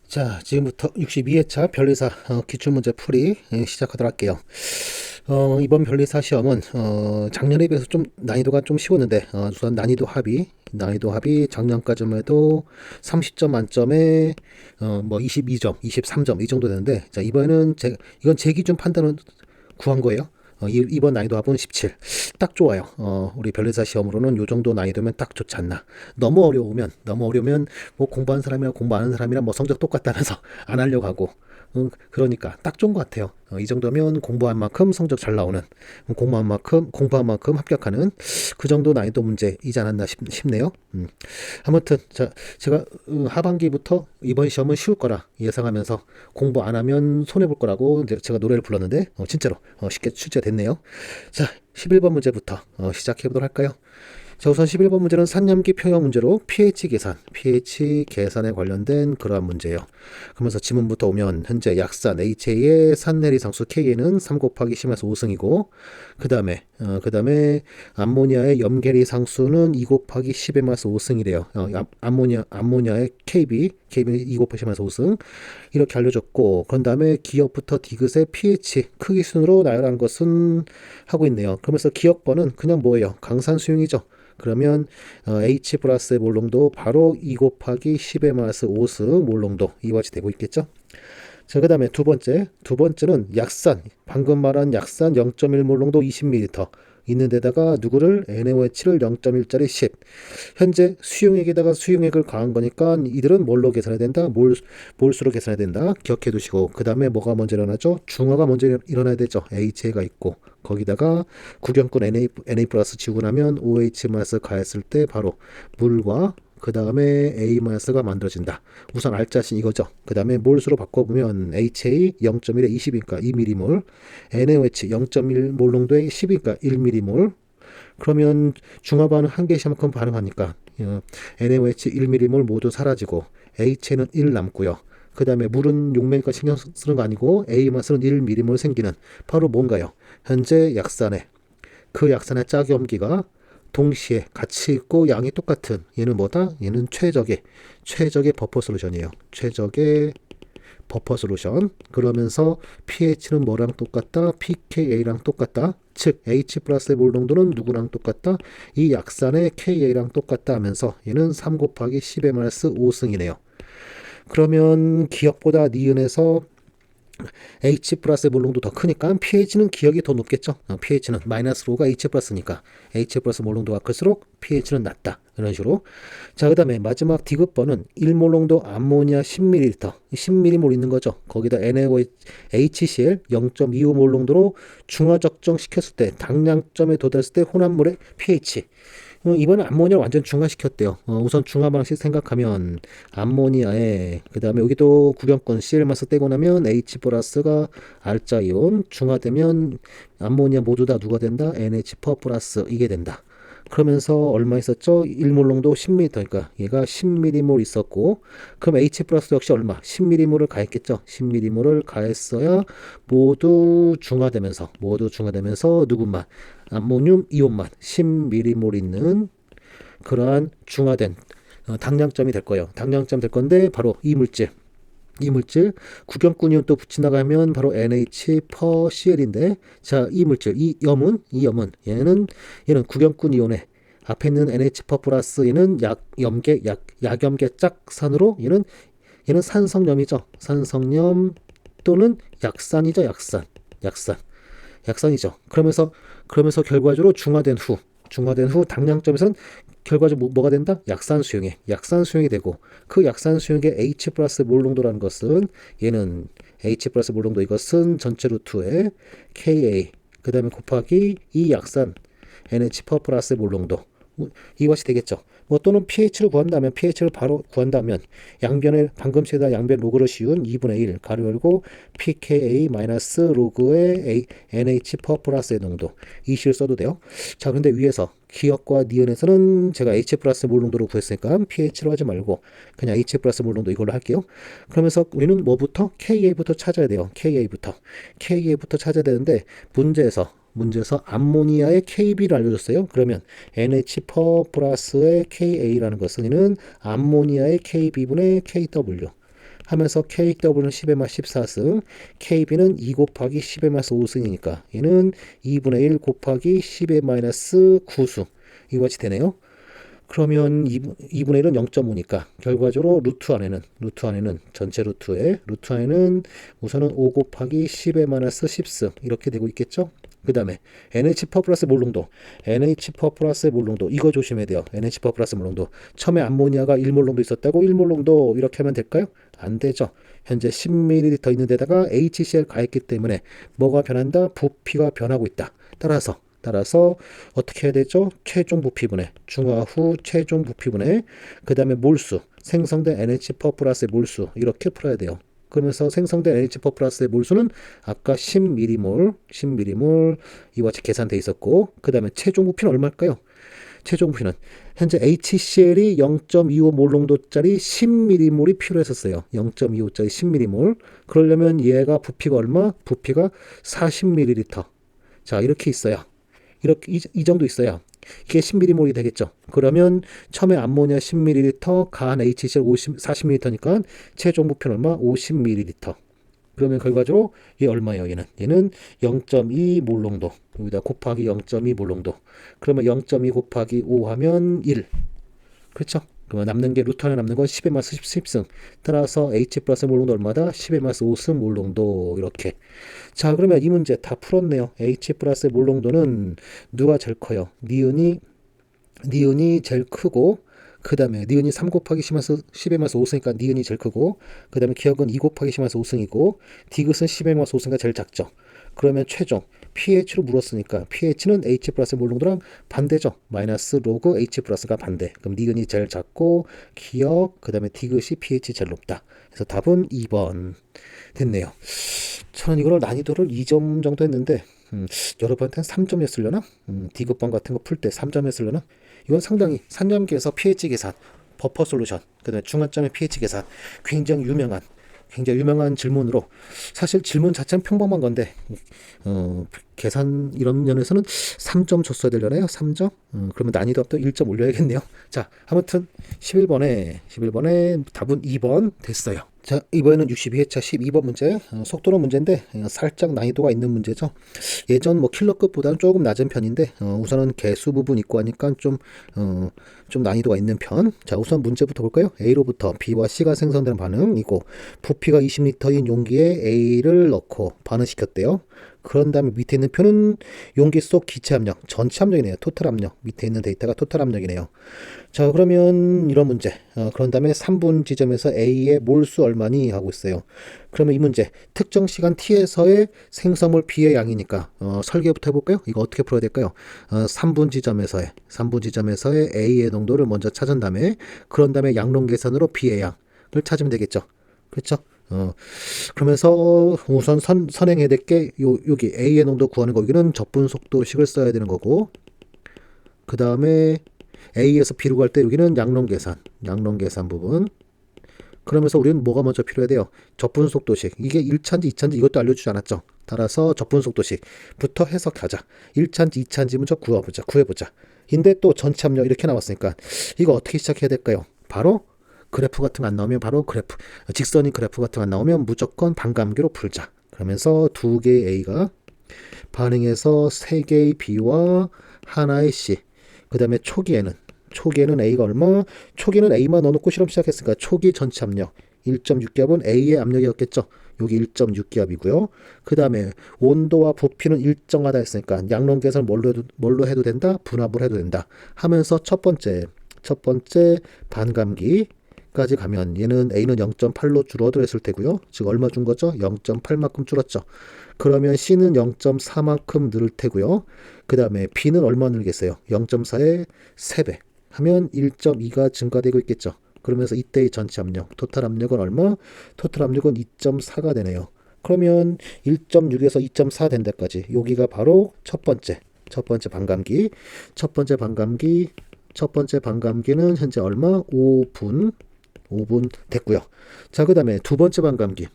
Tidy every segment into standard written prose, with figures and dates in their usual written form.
자, 지금부터 62회차 변리사 기출문제 풀이 시작하도록 할게요. 이번 변리사 시험은 작년에 비해서 좀 난이도가 좀 쉬웠는데 우선 난이도 합이 작년까지만 해도 30점 만점에 뭐 22점, 23점 이 정도 되는데, 자, 이번에는 이건 제 기준 판단은 구한 거예요. 이번 난이도 합은 17. 딱 좋아요. 우리 변리사 시험으로는 요 정도 난이도면 딱 좋지 않나. 너무 어려우면 뭐 공부하는 사람이랑 공부 안 하는 사람이랑 뭐 성적 똑같다면서 안 하려고 하고. 그러니까 딱 좋은 것 같아요. 이 정도면 공부한 만큼 성적 잘 나오는, 공부한 만큼 합격하는 그 정도 난이도 문제이지 않았나 싶네요. 아무튼 자, 제가 하반기부터 이번 시험은 쉬울 거라 예상하면서 공부 안 하면 손해 볼 거라고 이제 제가 노래를 불렀는데 진짜로 쉽게 출제가 됐네요. 자, 11번 문제부터 시작해 보도록 할까요? 자, 우선 11번 문제는 산염기 평형 문제로 pH 계산에 관련된 그러한 문제예요. 그러면서 지문부터 오면 현재 약산 HA의 산내리상수 K는 3 곱하기 10에서 5승이고, 그 다음에 암모니아의 염계리상수는 2 곱하기 10에서 5승이래요. 암모니아의 KB는 2 곱하기 10에서 5승 이렇게 알려줬고, 그런 다음에 기억부터 디귿의 pH 크기 순으로 나열한 것은 하고 있네요. 그러면서 기억번은 그냥 뭐예요? 강산수용이죠. 그러면 H 플러스의 몰농도 바로 2 곱하기 10의 마이너스 5승 몰농도 이와 같이 되고 있겠죠. 자, 그 다음에 두 번째는 약산, 방금 말한 약산 0.1 몰농도 20ml 있는 데다가 누구를 NaOH를 0.1짜리 10. 현재 수용액에다가 수용액을 가한 거니까 이들은 뭘로 계산해야 된다? 몰수로 계산해야 된다. 기억해 두시고, 그 다음에 뭐가 먼저 일어나죠? 중화가 먼저 일어나야 되죠. HA가 있고, 거기다가 구경권 Na 플러스 지우고 나면 OH 마이너스 가했을 때 바로 물과 그 다음에 A-가 만들어진다. 우선 알자신 이거죠. 그 다음에 몰수로 바꿔보면 HA 0.1에 20이니까 2mm몰, NaOH 0.1 몰농도에 10이니까 1mm몰. 그러면 중화반응 한 개씩만큼 반응하니까 NaOH 1mm몰 모두 사라지고 HA는 1 남고요. 그 다음에 물은 용매니까 신경 쓰는 거 아니고 A만 쓰는 1mm몰 생기는 바로 뭔가요? 현재 그 약산의 짝염기가 동시에 같이 있고 양이 똑같은 얘는 뭐다? 얘는 최적의 버퍼 솔루션이에요. 최적의 버퍼 솔루션. 그러면서 pH는 뭐랑 똑같다? pKa랑 똑같다. 즉 H 플러스의 몰 농도는 누구랑 똑같다? 이 약산의 KA랑 똑같다 하면서 얘는 3 곱하기 10의 마이너스 5승이네요. 그러면 기억보다 니은에서 H 플러스의 몰농도 더 크니까 pH는 기억이 더 높겠죠. pH는 마이너스 로가 H 플러스니까 H 플러스 몰농도가 클수록 pH는 낮다. 이런 식으로. 자, 그 다음에 마지막 디귿번은 1몰농도 암모니아 10ml 10mm몰 있는 거죠. 거기다 NaOHCl 0.25 몰농도로 중화 적정시켰을 때 당량점에 도달했을 때 혼합물의 pH. 이번엔 암모니아를 완전 중화시켰대요. 우선 중화 방식 생각하면 암모니아에 그 다음에 여기도 구경권 Cl-마스 떼고 나면 H 플러스가 알자이온 중화되면 암모니아 모두 다 누가 된다? NH 퍼 플러스 이게 된다. 그러면서 얼마 있었죠? 1몰농도 10ml, 그러니까 얘가 10mm몰 있었고, 그럼 H 플러스 역시 얼마? 10mm몰을 가했겠죠? 10mm몰을 가했어야 모두 중화되면서 누구만? 암모늄 이온만 10mm몰 있는 그러한 중화된 당량점이 될 거예요. 당량점 될 건데 바로 이 물질 구경꾼이온 또 붙인다고 하면 바로 NH 퍼 CL인데, 자, 이 염은 얘는 구경꾼 이온에 앞에 있는 NH 퍼 플러스 얘는 약염계 짝산으로 얘는 산성염이죠. 산성염 또는 약산이죠. 약산이죠. 그러면서 결과적으로 중화된 후 당량점에서는 결과적으로 뭐가 된다? 약산수용이 되고, 그 약산수용의 H 플러스 몰농도라는 것은 얘는 H 플러스 몰농도 이것은 전체 루트에 Ka 그 다음에 곱하기 이 약산 NH 퍼 플러스 몰농도 이것이 되겠죠. 뭐 또는 pH를 바로 구한다면 양변을 방금 제다 양변 로그로 씌운 2분의 1 가로 열고 pKa 마이너스 로그의 NH 퍼 플러스의 농도 이 식을 써도 돼요. 자, 그런데 위에서 기억과 니은에서는 제가 H 플러스 몰 농도로 구했으니까 pH로 하지 말고 그냥 H 플러스 몰 농도 이걸로 할게요. 그러면서 우리는 뭐부터? KA부터 찾아야 돼요. KA부터 찾아야 되는데 문제에서 암모니아의 KB를 알려줬어요. 그러면 NH 퍼 플러스의 KA라는 것은 이는 암모니아의 KB분의 KW. 하면서 KW는 10의 마 14승, KB는 2 곱하기 10의 마이너스 5승이니까 얘는 2분의 1 곱하기 10의 마이너스 9승. 이거 같이 되네요. 그러면 2분의 1은 0.5니까 결과적으로 루트 안에는 전체 루트 안에는 우선은 5 곱하기 10의 마이너스 10승 이렇게 되고 있겠죠. 그 다음에 NH% 플러스 몰농도 NH% 플러스 몰농도 이거 조심해야 돼요. NH% 플러스 몰농도 처음에 암모니아가 1몰농도 있었다고 1몰농도 이렇게 하면 될까요? 안 되죠. 현재 10ml 있는 데다가 HCl 가했기 때문에 뭐가 변한다? 부피가 변하고 있다. 따라서 어떻게 해야 되죠? 최종 부피분해, 중화 후 최종 부피분해, 그 다음에 몰수, 생성된 NH% 플러스의 몰수 이렇게 풀어야 돼요. 그러면서 생성된 NH4 플러스의 몰수는 아까 10mm몰 이와 같이 계산돼 있었고, 그 다음에 최종 부피는 얼마일까요? 최종 부피는 현재 HCl이 0.25몰 농도짜리 10mm몰이 필요했었어요. 0.25짜리 10mm몰. 그러려면 얘가 부피가 얼마? 부피가 40ml. 자, 이렇게 있어야. 이렇게 이 정도 있어야 이게 10mm몰이 되겠죠. 그러면 처음에 암모니아 10ml, 간 HCl 40ml니까 최종 부피는 얼마? 50ml. 그러면 결과적으로 얘 얼마예요? 얘는 0.2몰 농도. 여기다 곱하기 0.2몰 농도. 그러면 0.2 곱하기 5 하면 1. 그렇죠? 그러면 남는 게 루트 안에 남는 건 10의 마이너스 10승. 따라서 H 플러스 몰 농도 얼마다? 10의 마이너스 5승 몰 농도. 이렇게. 자, 그러면 이 문제 다 풀었네요. H 플러스 몰 농도는 누가 제일 커요? 니은이 제일 크고, 그 다음에 니은이 3 곱하기 10의 마이너스 5승이니까 니은이 제일 크고, 그 다음에 기억은 2 곱하기 10의 마이너스 5승이고, 디귿은 10의 마이너스 5승가 제일 작죠. 그러면 최종 pH로 물었으니까 pH는 H 플러스 몰 농도랑 반대죠. 마이너스 로그 H 플러스가 반대. 그럼 니은이 제일 작고 기억 그 다음에 디귿이 pH 제일 높다. 그래서 답은 2번 됐네요. 저는 이거를 난이도를 2점 정도 했는데 여러분한테는 3점이었으려나? 디귿번 같은 거 풀 때 3점이었으려나? 이건 상당히 산염기에서 pH 계산, 버퍼 솔루션, 그 다음에 중간점의 pH 계산 굉장히 유명한 질문으로 사실 질문 자체는 평범한 건데 계산 이런 면에서는 3점 줬어야 되려나요? 3점? 그러면 난이도 또 1점 올려야겠네요. 자, 아무튼 11번에 답은 2번 됐어요. 자, 이번에는 62회차 12번 문제, 속도는 문제인데 살짝 난이도가 있는 문제죠. 예전 킬러급보다는 조금 낮은 편인데 우선은 개수 부분 있고 하니까 좀 난이도가 있는 편. 자, 우선 문제부터 볼까요? A로부터 B와 C가 생성되는 반응이고 부피가 20L인 용기에 A를 넣고 반응시켰대요. 그런 다음에 밑에 있는 표는 용기 속 기체 압력, 전체 압력이네요. 토탈 압력. 밑에 있는 데이터가 토탈 압력이네요. 자, 그러면 이런 문제. 그런 다음에 3분 지점에서 A의 몰수 얼마니 하고 있어요. 그러면 이 문제 특정 시간 T에서의 생성물 B의 양이니까 설계부터 해볼까요? 이거 어떻게 풀어야 될까요? 3분 지점에서의 A의 농도를 먼저 찾은 다음에 그런 다음에 양론 계산으로 B의 양을 찾으면 되겠죠. 그렇죠? 그러면서 우선 선행해야 될 게 여기 A의 농도 구하는 거 여기는 적분 속도식을 써야 되는 거고, 그 다음에 A에서 B로 갈 때 여기는 양론 계산 부분. 그러면서 우리는 뭐가 먼저 필요해야 돼요? 적분 속도식. 이게 1차인지 2차인지 이것도 알려주지 않았죠. 따라서 적분 속도식부터 해석하자. 1차인지 2차인지 먼저 구해보자. 근데 또 전체 압력 이렇게 나왔으니까 이거 어떻게 시작해야 될까요? 바로 그래프 같은 거 안 나오면 직선인 그래프 같은 거 안 나오면 무조건 반감기로 풀자. 그러면서 2개의 A가 반응해서 3개의 B와 하나의 C. 그 다음에 초기에는 A가 얼마? 초기는 A만 넣어놓고 실험 시작했으니까 초기 전체 압력 1.6기압은 A의 압력이었겠죠. 여기 1.6기압이고요. 그 다음에 온도와 부피는 일정하다 했으니까 양론 계산 뭘로 해도 된다? 분압을 해도 된다. 하면서 첫 번째 반감기까지 가면 얘는 A는 0.8로 줄어들었을 테고요. 즉 얼마 준 거죠? 0.8만큼 줄었죠. 그러면 C는 0.4만큼 늘 테고요. 그 다음에 B는 얼마 늘겠어요? 0.4의 3배 하면 1.2가 증가되고 있겠죠. 그러면서 이때의 전체 압력, 토탈 압력은 얼마? 토탈 압력은 2.4가 되네요. 그러면 1.6에서 2.4 된 데까지 여기가 바로 첫 번째 반감기. 첫 번째 반감기는 현재 얼마? 5분 됐고요. 자, 그 다음에 두 번째 반감기.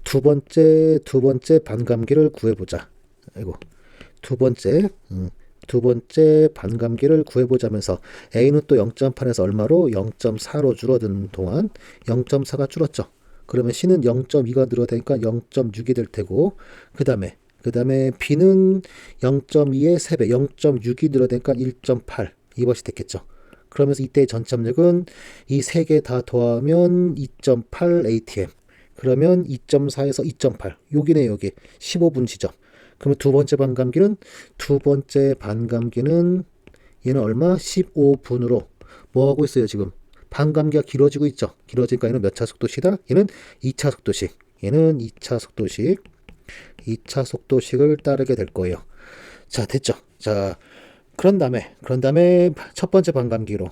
두 번째 반감기를 구해보자. 두 번째 반감기를 구해보자면서 A는 또 0.8에서 얼마로? 0.4로 줄어든 동안 0.4가 줄었죠. 그러면 C는 0.2가 늘어나니까 0.6이 될 테고, 그 다음에 B는 0.2의 3배, 0.6이 늘어나니까 1.8 이것이 됐겠죠. 그러면서 이때의 전압력은 이 세 개 다 더하면 2.8 atm. 그러면 2.4에서 2.8 여기네, 여기 15분 지점. 그러면 두 번째 반감기는 얘는 얼마? 15분으로 뭐 하고 있어요 지금? 반감기가 길어지고 있죠. 길어지니까 얘는 몇 차 속도시다? 얘는 2차 속도식. 얘는 2차 속도식을 따르게 될 거예요. 자, 됐죠. 자, 그런 다음에 첫 번째 반감기라는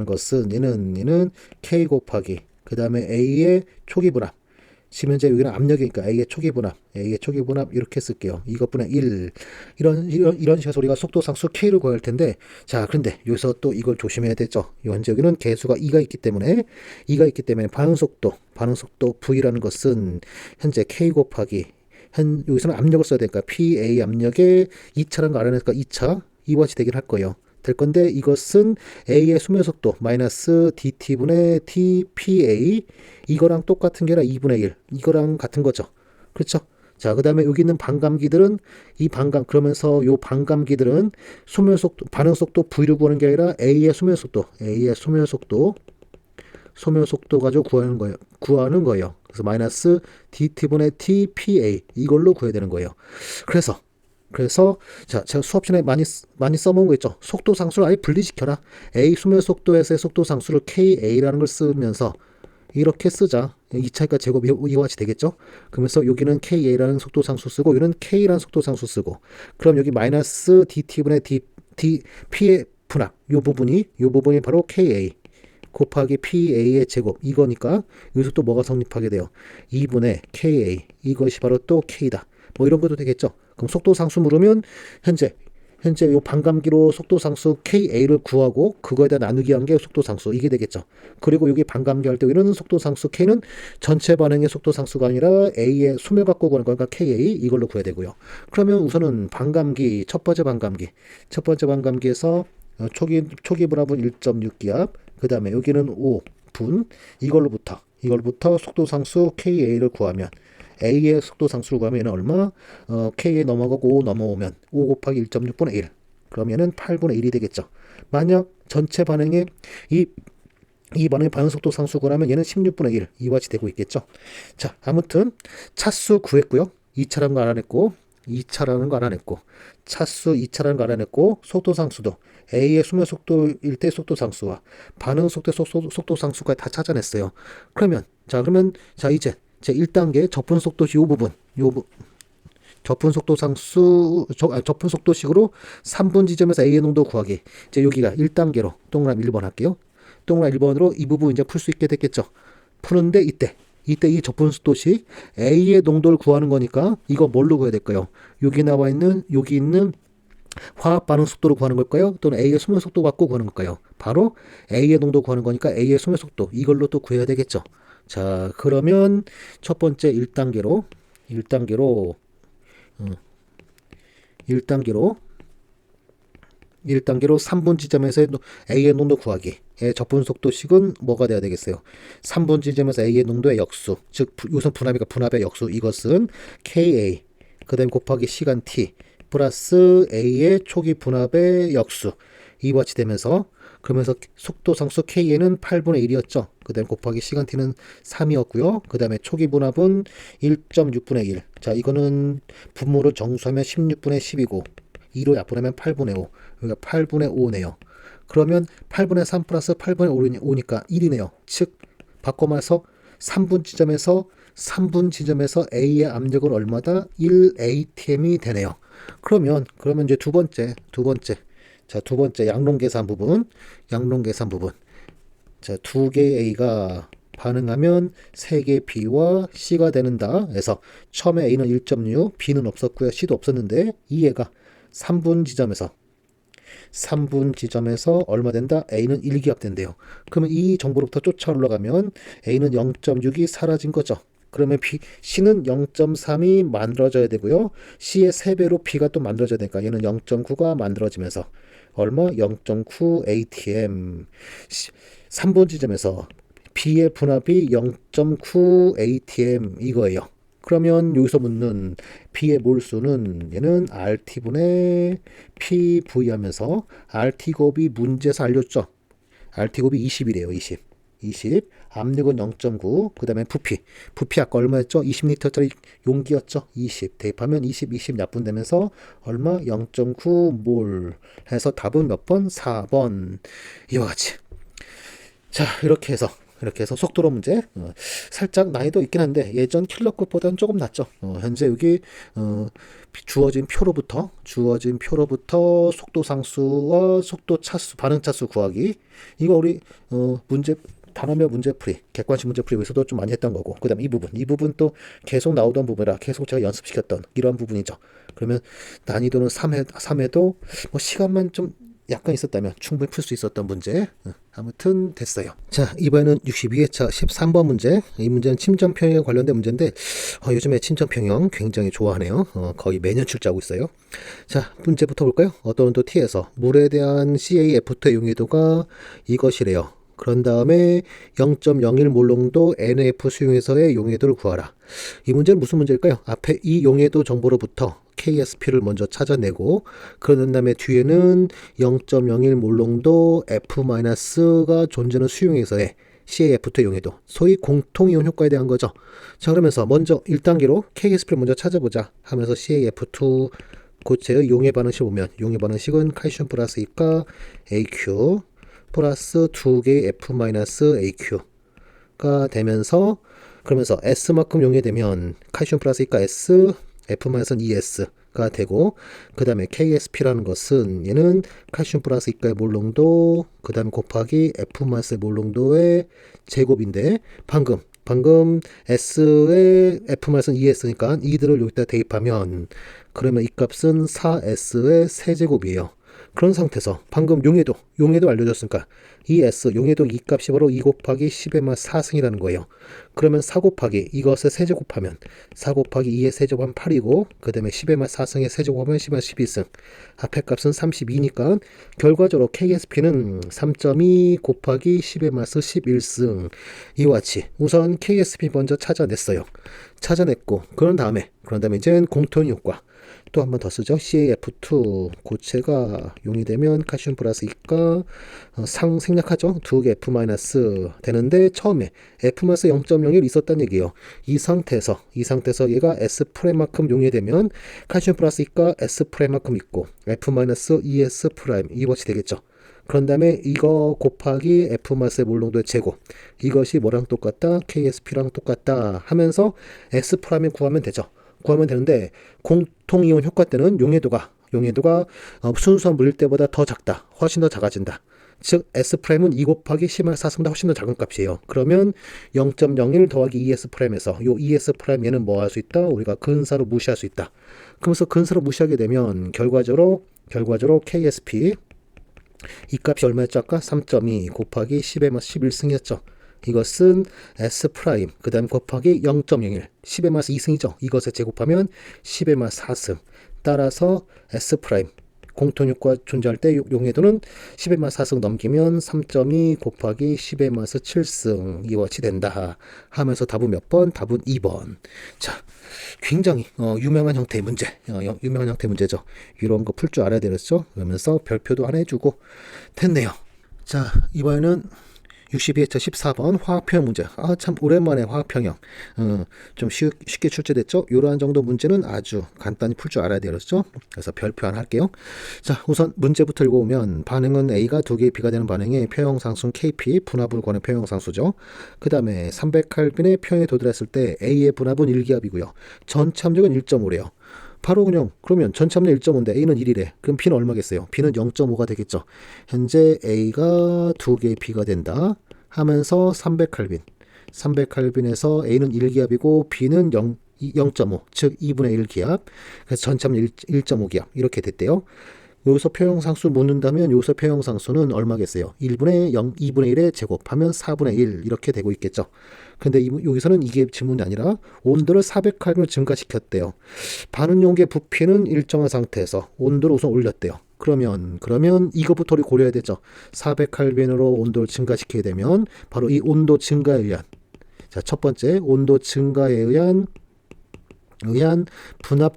것은 얘는 K 곱하기 그 다음에 A의 초기 분압. 지금 현재 여기는 압력이니까 A의 초기 분압 이렇게 쓸게요. 이것분의 1. 이런 식으로 우리가 속도 상수 K를 구할 텐데, 자, 그런데 여기서 또 이걸 조심해야 되죠. 현재 여기는 계수가 2가 있기 때문에 반응 속도 V라는 것은 현재 K 곱하기 여기서는 압력을 써야 되니까 PA 압력에 2차라는 거 알아내니까 2차 이와치 되긴 할 거예요. 될 건데 이것은 A의 수면 속도 마이너스 dt분의 tPA 이거랑 똑같은 게 아니라 2분의 1 이거랑 같은 거죠. 그렇죠? 자, 그 다음에 여기 있는 반감기들은 그러면서 요 반감기들은 수면 속도 반응 속도 V를 구하는 게 아니라 A의 수면 속도 가지고 구하는 거예요. 그래서 마이너스 dt분의 tPA 이걸로 구해야 되는 거예요. 그래서 자, 제가 수업 전에 많이 써먹은 거 있죠. 속도 상수를 아예 분리시켜라. A 수면 속도에서의 속도 상수를 KA라는 걸 쓰면서 이렇게 쓰자. 2차니까 제곱 이와 같이 되겠죠. 그러면서 여기는 KA라는 속도 상수 쓰고 여기는 K라는 속도 상수 쓰고, 그럼 여기 마이너스 DT분의 P의 분압 요 부분이 바로 KA 곱하기 PA의 제곱 이거니까 여기서 또 뭐가 성립하게 돼요? 2분의 KA 이것이 바로 또 K다. 뭐 이런 것도 되겠죠. 그럼 속도 상수 물으면 현재 요 반감기로 속도 상수 KA를 구하고 그거에 대한 나누기 한 게 속도 상수 이게 되겠죠. 그리고 여기 반감기 할 때 우리는 속도 상수 K는 전체 반응의 속도 상수가 아니라 A의 수멸 갖고 구하는 거니까 KA 이걸로 구해야 되고요. 그러면 우선은 첫 번째 반감기에서 초기 분압은 1.6기압, 그 다음에 여기는 5분 이걸로부터 속도 상수 KA를 구하면 A의 속도 상수를 구하면 얘는 얼마? K에 넘어가고 5 넘어오면 5 곱하기 1.6분의 1. 그럼 얘는 8분의 1이 되겠죠. 만약 전체 반응에 이 반응의 반응 속도 상수 구하면 얘는 16분의 1 이와 같이 되고 있겠죠. 자, 아무튼 차수 구했고요. 2차라는 거 알아냈고 차수 2차라는 거 알아냈고 속도 상수도 A의 수면 속도일 때 속도 상수와 반응 속도 상수까지 다 찾아냈어요. 그러면 이제 제 1단계 접근 속도시 접근 속도식으로 3분 지점에서 A의 농도 구하기. 이제 여기가 1단계로 동그라미 1번 할게요. 동그라미 1번으로 이 부분 이제 풀 수 있게 됐겠죠. 푸는데 이때 이 접근 속도식 A의 농도를 구하는 거니까 이거 뭘로 구해야 될까요? 여기 있는 화학 반응 속도를 구하는 걸까요? 또는 A의 수면 속도 갖고 구하는 걸까요? 바로 A의 농도 구하는 거니까 A의 수면 속도 이걸로 또 구해야 되겠죠. 자, 그러면 첫 번째 1단계로 3분 지점에서 A의 농도 구하기. 접근 속도식은 뭐가 돼야 되겠어요? 3분 지점에서 A의 농도의 역수, 즉 우선 분압의 역수 이것은 KA 그 다음에 곱하기 시간 T 플러스 A의 초기 분압의 역수 이와 같이 되면서, 그러면서 속도 상수 K에는 8분의 1이었죠. 그 다음에 곱하기 시간 T는 3이었고요. 그 다음에 초기 분압은 1.6분의 1. 자, 이거는 분모를 정수하면 16분의 10이고 2로 약분하면 8분의 5. 여기가 8분의 5네요. 그러면 8분의 3 플러스 8분의 5니까 1이네요. 즉 바꿔 말해서 3분 지점에서 A의 압력은 얼마다? 1atm이 되네요. 그러면 이제 두 번째 양론 계산 부분. 자, 2개 A가 반응하면 3개 B와 C가 되는다 해서 처음에 A는 1.6, B는 없었고요. C도 없었는데 이 애가 3분 지점에서 얼마 된다? A는 1기압 된대요. 그러면 이 정보로부터 쫓아 올라가면 A는 0.6이 사라진 거죠. 그러면 C는 0.3이 만들어져야 되고요. C의 3배로 B가 또 만들어져야 되니까 얘는 0.9가 만들어지면서 얼마? 0.9 atm. 3번 지점에서 B의 분압이 0.9 atm 이거예요. 그러면 여기서 묻는 B의 몰수는 얘는 RT분의 PV 하면서 RT 곱이 문제에서 알려줬죠. RT 곱이 20이래요. 20. 압력은 0.9. 그 다음에 부피 아까 얼마였죠? 20리터짜리 용기였죠? 20. 대입하면 20 약분되면서 얼마? 0.9몰 해서 답은 몇 번? 4번. 이와 같이. 자, 이렇게 해서 속도로 문제. 살짝 난이도 있긴 한데 예전 킬러급보다는 조금 낫죠. 현재 여기 주어진 표로부터 속도 상수와 속도 차수, 반응 차수 구하기. 이거 우리 문제 단어별 문제풀이, 객관식 문제풀이에서도 좀 많이 했던 거고, 그 다음에 이 부분 또 계속 나오던 부분이라 계속 제가 연습시켰던 이런 부분이죠. 그러면 난이도는 3회도 뭐 시간만 좀 약간 있었다면 충분히 풀 수 있었던 문제. 아무튼 됐어요. 자, 이번에는 62회차 13번 문제. 이 문제는 침전평형에 관련된 문제인데 요즘에 침전평형 굉장히 좋아하네요. 거의 매년 출제하고 있어요. 자, 문제부터 볼까요? 어떤 온도 T에서 물에 대한 CaF2의 용해도가 이것이래요. 그런 다음에 0.01 몰롱도 NF 수용에서의 용해도를 구하라. 이 문제는 무슨 문제일까요? 앞에 이 용해도 정보로부터 KSP를 먼저 찾아내고 그런 다음에 뒤에는 0.01 몰롱도 F-가 존재하는 수용에서의 CaF2의 용해도, 소위 공통이온 효과에 대한 거죠. 자, 그러면서 먼저 1단계로 KSP를 먼저 찾아보자 하면서 CaF2 고체의 용해 반응식 보면 용해 반응식은 칼슘 플러스 이가 AQ 플러스 2개의 F-AQ가 되면서 그러면서 S만큼 용해되면 칼슘 플러스 이가 S, F-는 ES가 되고 그 다음에 KSP라는 것은 얘는 칼슘 플러스 이가의 몰농도 그 다음에 곱하기 F-의 몰농도의 제곱인데 방금 S의 F-는 ES니까 이들을 여기다 대입하면 그러면 이 값은 4S의 세제곱이에요. 그런 상태에서 방금 용해도 알려줬으니까 이 S 용해도 이 값이 바로 2 곱하기 10의 마 4승이라는 거예요. 그러면 4 곱하기 이것의 세제곱하면 4 곱하기 2의 세제곱하면 8이고 그 다음에 10의 마 4승의 세제곱하면 10의 마 12승 앞에 값은 32니까 결과적으로 KSP는 3.2 곱하기 10의 마스 11승 이와 같이 우선 KSP 먼저 찾아냈고 그런 다음에 이제는 공통이 효과 또 한 번 더 쓰죠. CaF2 고체가 용이되면 칼슘 플러스 이가 생략하죠. 2개 F- 되는데 처음에 F-0.01 있었다는 얘기예요. 이 상태에서 얘가 S'만큼 용해되면 칼슘 플러스 이가 S'만큼 있고 F-ES' 이것이 되겠죠. 그런 다음에 이거 곱하기 F-의 몰농도의 제곱 이것이 뭐랑 똑같다? KSP랑 똑같다 하면서 S'을 구하면 되죠. 구하면 되는데 공통이온 효과 때는 용해도가 순수한 물일 때보다 더 작다. 훨씬 더 작아진다. 즉 S'은 2 곱하기 10의 4승보다 훨씬 더 작은 값이에요. 그러면 0.01 더하기 ES'에서 요 ES' 얘는 뭐 할 수 있다? 우리가 근사로 무시할 수 있다. 그러면서 근사로 무시하게 되면 결과적으로 KSP 이 값이 얼마였죠? 아까 3.2 곱하기 10의 11승이었죠. 이것은 S', 그 다음 곱하기 0.01, 10의 마스 2승이죠. 이것에 제곱하면 10의 마스 4승. 따라서 S', 공통효과 존재할 때 용해도는 10의 마스 4승 넘기면 3.2 곱하기 10의 마스 7승 이와 같이 된다 하면서 답은 몇 번? 답은 2번. 자, 굉장히 유명한 형태의 문제죠. 이런 거 풀 줄 알아야 되겠죠. 그러면서 별표도 하나 해주고 됐네요. 자, 이번에는 62회차 14번 화학평형 문제. 참 오랜만에 화학평형. 좀 쉽게 출제됐죠? 이러한 정도 문제는 아주 간단히 풀 줄 알아야 되겠죠? 그래서 별표 하나 할게요. 자, 우선 문제부터 읽어보면 반응은 A가 2개의 B가 되는 반응에 표형상수는 KP, 분압을 구하는 표형상수죠. 그 다음에 300칼빈의 표형에 도달했을 때 A의 분압은 1기압이고요. 전체 압력은 1.5래요. 바로 그러면 전체 압력 1.5인데 A는 1이래. 그럼 B는 얼마겠어요? B는 0.5가 되겠죠. 현재 A가 2개의 B가 된다 하면서 300칼빈에서 A는 1기압이고 B는 0.5, 즉 2분의 1 기압. 그래서 전체 압력 1.5기압 이렇게 됐대요. 여기서 표형상수 묻는다면 여기서 표형상수는 얼마겠어요? 1분의 0, 2분의 1의 제곱하면 4분의 1 이렇게 되고 있겠죠. 근데 여기서는 이게 질문이 아니라 온도를 400칼빈으로 증가시켰대요. 반응 용기의 부피는 일정한 상태에서 온도를 우선 올렸대요. 그러면 이것부터 우리 고려해야 되죠. 400켈빈으로 온도를 증가시키게 되면 바로 이 온도 증가에 의한, 자, 첫 번째 온도 증가에 의한 분압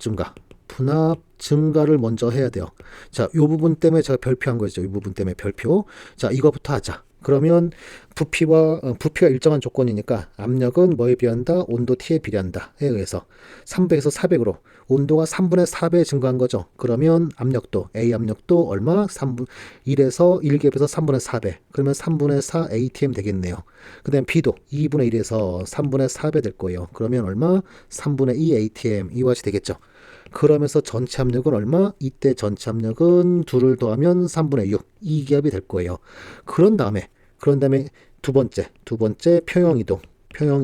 증가를 먼저 해야 돼요. 자, 이 부분 때문에 제가 별표한 거죠. 이 부분 때문에 별표. 자, 이거부터 하자. 그러면 부피가 일정한 조건이니까 압력은 뭐에 비례한다? 온도 T에 비례한다에 의해서 300에서 400으로 온도가 3분의 4배 증가한 거죠. 그러면 압력도 A 압력도 얼마? 1에서 1갭에서 3분의 4배. 그러면 3분의 4 ATM 되겠네요. 그 다음 B도 2분의 1에서 3분의 4배 될 거예요. 그러면 얼마? 3분의 2 ATM 이와 같이 되겠죠. 그러면서 전체 압력은 얼마? 이때 전체 압력은 2를 더하면 3분의 6 2기압이 될 거예요. 그런 다음에 두 번째 평형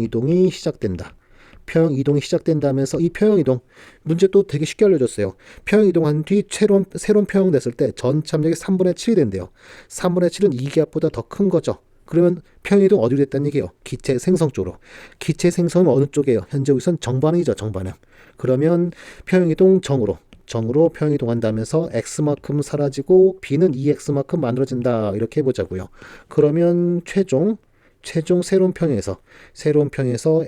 이동이 시작된다. 평형 이동이 시작된다면서 이 평형 이동 문제 또 되게 쉽게 알려줬어요. 평형 이동한 뒤 새로운 평형 됐을 때 전체 압력이 3분의 7이 된대요. 3분의 7은 2기압보다 더 큰 거죠. 그러면 평형 이동 어디로 됐다는 얘기예요? 기체 생성 쪽으로. 기체 생성은 어느 쪽이에요? 현재 여기선 정반응이죠. 정반응. 그러면 평형 이동 정으로 평형 이동한다면서 x만큼 사라지고 b는 2x만큼 만들어진다. 이렇게 해보자고요. 그러면 최종 새로운 평형에서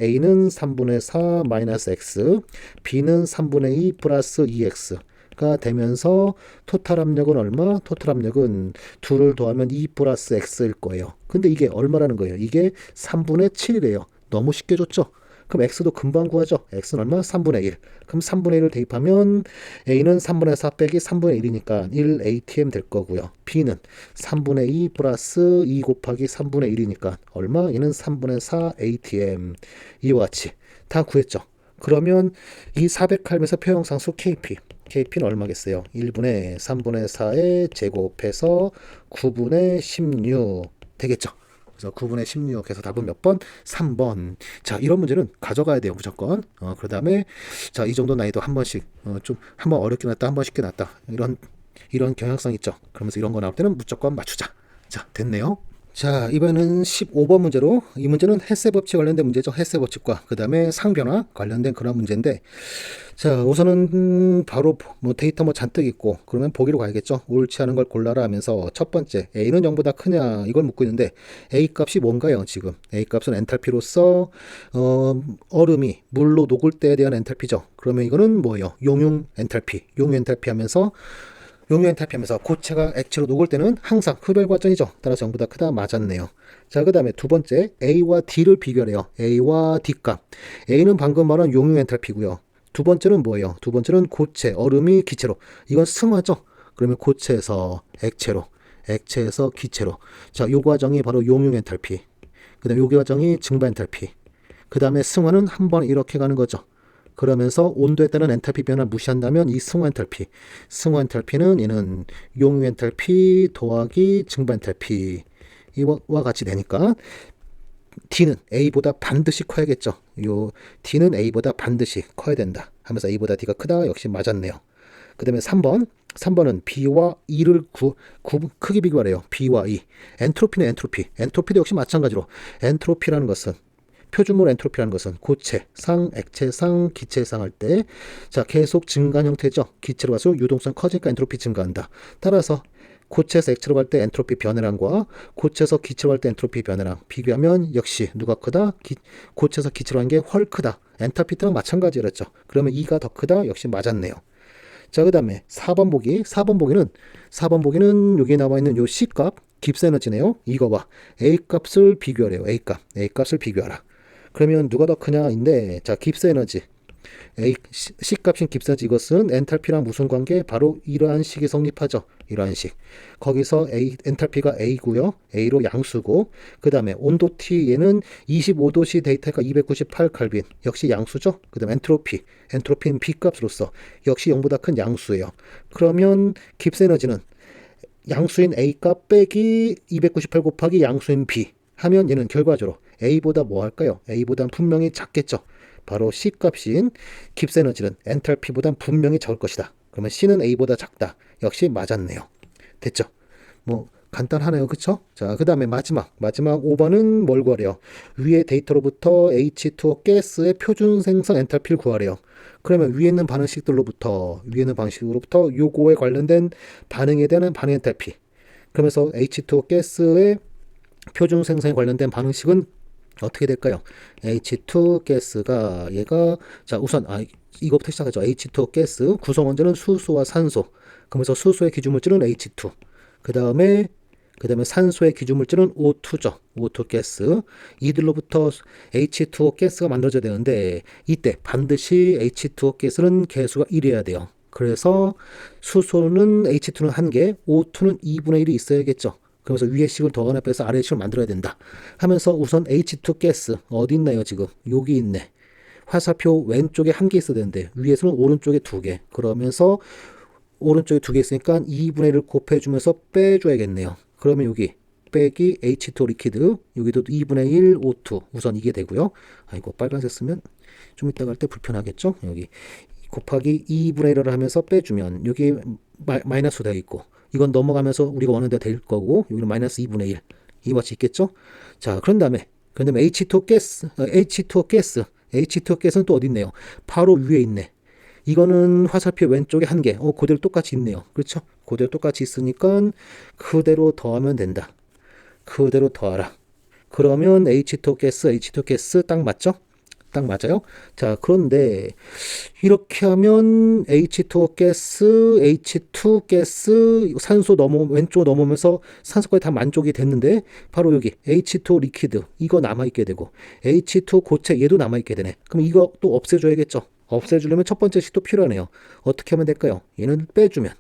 a는 3분의 4 마이너스 x, b는 3분의 2 플러스 2x가 되면서 토탈 압력은 얼마? 토탈 압력은 2를 더하면 2 플러스 x일 거예요. 근데 이게 얼마라는 거예요? 이게 3분의 7이래요. 너무 쉽게 줬죠? 그럼 x도 금방 구하죠. x는 얼마? 3분의 1. 그럼 3분의 1을 대입하면 a는 3분의 4 빼기 3분의 1이니까 1 atm 될 거고요. b는 3분의 2 플러스 2 곱하기 3분의 1이니까 얼마? 얘는 3분의 4 atm. 이와 같이 다 구했죠. 그러면 이 400칼에서 표형상수 kp는 얼마겠어요? 1분의 3분의 4에 제곱해서 9분의 16 되겠죠. 그래서 9분의 16해서 답은 몇 번? 3번. 자, 이런 문제는 가져가야 돼요, 무조건. 그 다음에, 자, 이 정도 난이도 한 번씩, 좀, 한 번 어렵게 났다, 한 번 쉽게 났다. 이런 경향성 있죠. 그러면서 이런 거 나올 때는 무조건 맞추자. 자, 됐네요. 자, 이번에는 15번 문제로, 이 문제는 햇세 법칙 관련된 문제죠. 햇세 법칙과 그 다음에 상변화 관련된 그런 문제인데, 자, 우선은 바로 뭐 데이터 뭐 잔뜩 있고 그러면 보기로 가야겠죠. 옳지 않은 걸 골라라 하면서 첫 번째 A는 0보다 크냐 이걸 묻고 있는데 A 값이 뭔가요? 지금 A 값은 엔탈피로서 얼음이 물로 녹을 때에 대한 엔탈피죠. 그러면 이거는 뭐예요? 용융 엔탈피 하면서 고체가 액체로 녹을 때는 항상 흡열 과정이죠. 따라서 0보다 크다. 맞았네요. 자, 그 다음에 두 번째 A와 D를 비교해요. A와 D 값. A는 방금 말한 용융 엔탈피고요. 두 번째는 뭐예요? 두 번째는 고체, 얼음이 기체로. 이건 승화죠. 그러면 고체에서 액체에서 기체로. 자, 요 과정이 바로 용융 엔탈피. 그 다음에 요 과정이 증발 엔탈피. 그 다음에 승화는 한 번 이렇게 가는 거죠. 그러면서 온도에 따른 엔탈피 변화를 무시한다면 이 승화 엔탈피는 얘는 용융 엔탈피 더하기 증발 엔탈피 이와 같이 되니까 D는 A보다 반드시 커야겠죠. 요 D는 A보다 반드시 커야 된다 하면서 A보다 D가 크다. 역시 맞았네요. 그 다음에 3번은 B와 E를 크기 비교하래요. B와 E. 엔트로피는 엔트로피도 역시 마찬가지로 엔트로피라는 것은 표준물 엔트로피라는 것은 고체상, 액체상, 기체상 할 때 자 계속 증가한 형태죠. 기체로 갈수록 유동성 커지니까 엔트로피 증가한다. 따라서 고체에서 액체로 갈 때 엔트로피 변화량과 고체에서 기체로 갈 때 엔트로피 변화량 비교하면 역시 누가 크다? 고체에서 기체로 간 게 훨 크다. 엔탈피 때랑 마찬가지였죠. 그러면 E가 더 크다. 역시 맞았네요. 자, 그 다음에 4번 보기는 여기 나와 있는 요 C값 깁스 에너지네요. 이거와 A값을 비교하래요. A값을 비교하라. 그러면 누가 더 크냐인데, 자, 깁스 에너지 C값인 깁스 에너지 이것은 엔탈피랑 무슨 관계? 바로 이러한 식이 성립하죠. 이러한 식. 거기서 엔탈피가 A고요. A로 양수고 그 다음에 온도 T 얘는 25도씨 데이터가 298켈빈 역시 양수죠. 그 다음에 엔트로피는 B값으로서 역시 0보다 큰 양수예요. 그러면 깁스 에너지는 양수인 A값 빼기 298 곱하기 양수인 B 하면 얘는 결과적으로 A보다 뭐 할까요? A보다는 분명히 작겠죠. 바로 C값인 깁스 에너지는 엔탈피보단 분명히 적을 것이다. 그러면 C는 A보다 작다. 역시 맞았네요. 됐죠? 뭐 간단하네요. 그쵸? 자, 그 다음에 마지막 5번은 뭘 구하래요? 위에 데이터로부터 H2O 가스의 표준 생성 엔탈피를 구하래요. 그러면 위에 있는 방식으로부터 요거에 관련된 반응에 대한 반응 엔탈피. 그러면서 H2O 가스의 표준 생성에 관련된 반응식은 어떻게 될까요? H2 가스가 얘가 자 우선 이거부터 시작하죠. H2 가스 구성 원자는 수소와 산소. 그러면서 수소의 기준물질은 H2. 그다음에 산소의 기준물질은 O2죠. O2 가스. 이들로부터 H2O 가스가 만들어져야 되는데 이때 반드시 H2O 가스는 개수가 1이어야 돼요. 그래서 수소는 H2는 1개, O2는 2분의 1이 있어야겠죠. 그러면서 위의 식을 더하거나 빼서 아래의 식을 만들어야 된다. 하면서 우선 H2 가스 어디 있나요 지금? 여기 있네. 화살표 왼쪽에 1개 있어야 되는데 위에서는 오른쪽에 2개. 그러면서 오른쪽에 2개 있으니까 2분의 1을 곱해주면서 빼줘야겠네요. 그러면 여기 빼기 H2 리퀴드 여기도 2분의 1 O2 우선 이게 되고요. 이거 빨간색 쓰면 좀 이따가 할 때 불편하겠죠? 여기 곱하기 2분의 1을 하면서 빼주면 여기 마이너스 되어 있고 이건 넘어가면서 우리가 원하는 데 될 거고 여기는 마이너스 2분의 1 이 같이 있겠죠? 자 그런 다음에 H2O 가스는 또 어디 있네요? 바로 위에 있네. 이거는 화살표 왼쪽에 1개. 그대로 똑같이 있네요. 그렇죠? 그대로 똑같이 있으니까 그대로 더하면 된다. 그대로 더하라. 그러면 H2 가스 딱 맞죠? 딱 맞아요. 자, 그런데 이렇게 하면 H2 가스 산소 왼쪽 넘어오면서 산소까지 다 만족이 됐는데 바로 여기 H2 리퀴드 이거 남아있게 되고 H2 고체 얘도 남아있게 되네. 그럼 이거 또 없애줘야겠죠. 없애주려면 첫 번째 식도 필요하네요. 어떻게 하면 될까요? 얘는 빼주면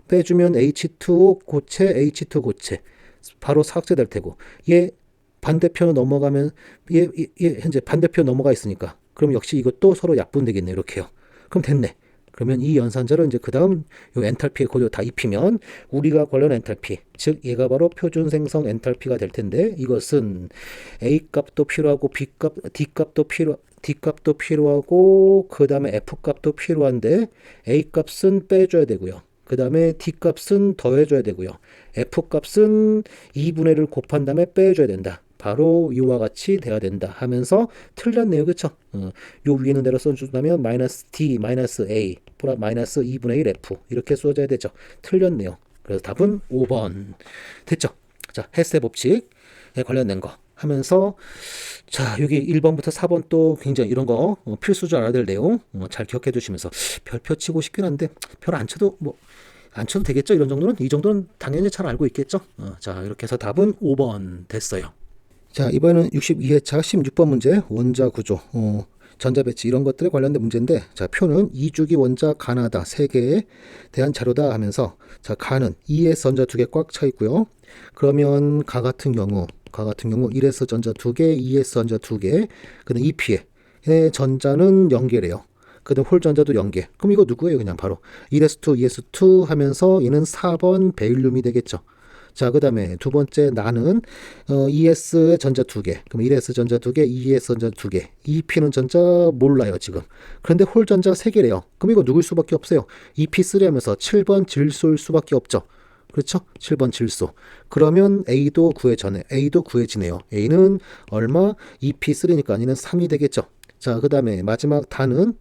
H2 고체 바로 삭제될 테고 얘 반대편 넘어가면 얘 현재 반대편 넘어가 있으니까 그럼 역시 이것도 서로 약분되겠네. 이렇게요. 그럼 됐네. 그러면 이 연산자를 이제 그 다음 요 엔탈피에 그대로 다 입히면 우리가 관련 엔탈피 즉 얘가 바로 표준 생성 엔탈피가 될 텐데 이것은 A 값도 필요하고 D 값도 필요하고 그 다음에 F 값도 필요한데 A 값은 빼줘야 되고요. 그 다음에 D 값은 더해줘야 되고요. F 값은 2분의 1을 곱한 다음에 빼줘야 된다. 바로 이와 같이 돼야 된다 하면서 틀렸네요. 그쵸? 요 위에 있는 대로 써준다면 마이너스 D 마이너스 A 마이너스 2분의 1 F 이렇게 써줘야 되죠. 틀렸네요. 그래서 답은 5번 됐죠? 자, 헬스의 법칙에 관련된 거 하면서 자 여기 1번부터 4번 또 굉장히 이런 거 필수 줄 알아야 될 내용 잘 기억해 두시면서 별표 치고 싶긴 한데 별 안 쳐도 안 쳐도 되겠죠. 이런 정도는 이 정도는 당연히 잘 알고 있겠죠. 자 이렇게 해서 답은 5번 됐어요. 자 이번에는 62회차 16번 문제 원자 구조 전자 배치 이런 것들에 관련된 문제인데 자 표는 2주기 원자 가나다 3개에 대한 자료다 하면서 자 가는 2S 전자 2개 꽉 차 있고요. 그러면 가 같은 경우 1S 전자 2개, 2S 전자 2개, 그다음 2P의 전자는 0개래요. 그다음 홀 전자도 0개. 그럼 이거 누구예요? 그냥 바로 1S2, 2S2 하면서 얘는 4번 베릴륨이 되겠죠. 자, 그 다음에 두 번째 나는 2S의 전자 2개. 그럼 1S 전자 2개, 2S 전자 2개. 2P는 전자 몰라요, 지금. 그런데 홀 전자가 3개래요. 그럼 이거 누굴 수밖에 없어요. 2P3 하면서 7번 질소일 수밖에 없죠. 그렇죠? 7번 질소. 그러면 A도 구해지네요. A는 얼마? 2P3니까 얘는 3이 되겠죠. 자, 그 다음에 마지막 단은